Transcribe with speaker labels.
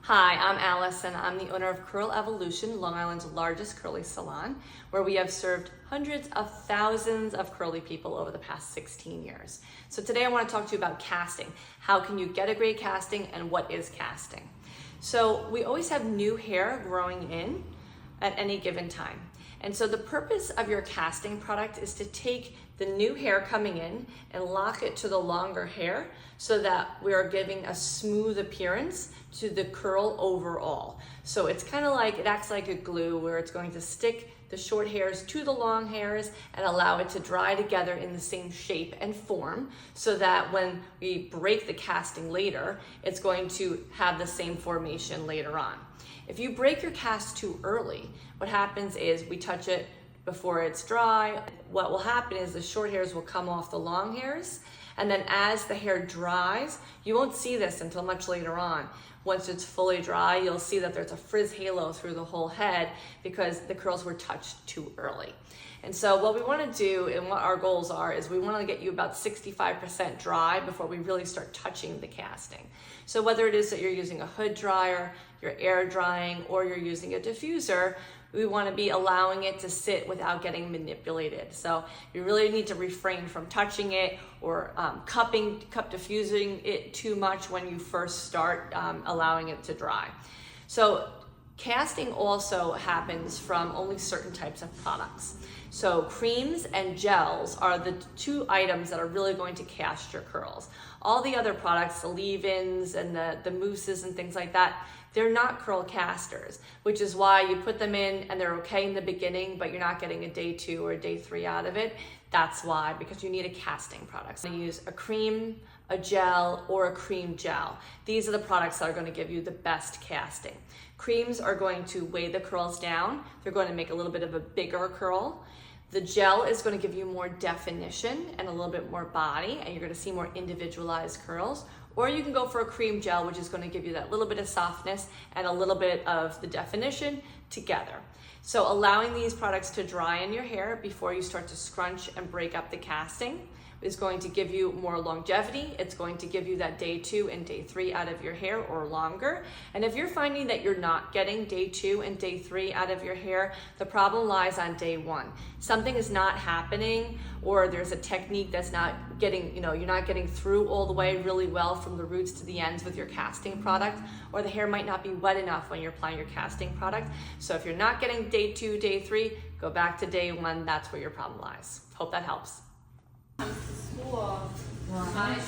Speaker 1: Hi, I'm Alice and I'm the owner of Curl Evolution, Long Island's largest curly salon, where we have served hundreds of thousands of curly people over the past 16 years. So today I want to talk to you about casting. How can you get a great casting and what is casting? So we always have new hair growing in at any given time. And so the purpose of your casting product is to take the new hair coming in and lock it to the longer hair so that we are giving a smooth appearance to the curl overall. So it's kind of like, it acts like a glue where it's going to stick the short hairs to the long hairs and allow it to dry together in the same shape and form so that when we break the casting later, it's going to have the same formation later on. If you break your cast too early, what happens is we touch it before it's dry. What will happen is the short hairs will come off the long hairs, and then as the hair dries, you won't see this until much later on. Once it's fully dry, you'll see that there's a frizz halo through the whole head because the curls were touched too early. And so what we want to do and what our goals are is we want to get you about 65% dry before we really start touching the casting. So whether it is that you're using a hood dryer, you're air drying, or you're using a diffuser, we want to be allowing it to sit without getting manipulated. So you really need to refrain from touching it or cup diffusing it too much when you first start allowing it to dry. So casting also happens from only certain types of products. So creams and gels are the two items that are really going to cast your curls. All the other products, the leave-ins and the mousses and things like that, they're not curl casters, which is why you put them in and they're okay in the beginning, but you're not getting a day 2 or a day 3 out of it. That's why, because you need a casting product. So you use a cream, a gel, or a cream gel. These are the products that are going to give you the best casting. Creams are going to weigh the curls down. They're going to make a little bit of a bigger curl. The gel is going to give you more definition and a little bit more body, and you're going to see more individualized curls. Or you can go for a cream gel, which is going to give you that little bit of softness and a little bit of the definition together. So allowing these products to dry in your hair before you start to scrunch and break up the casting is going to give you more longevity. It's going to give you that day 2 and day 3 out of your hair or longer. And if you're finding that you're not getting day 2 and day 3 out of your hair, the problem lies on day 1. Something is not happening, or there's a technique that's not getting, you're not getting through all the way really well from the roots to the ends with your casting product, or the hair might not be wet enough when you're applying your casting product. So if you're not getting day 2, day 3, go back to day 1. That's where your problem lies. Hope that helps.
Speaker 2: Comes to school, trying to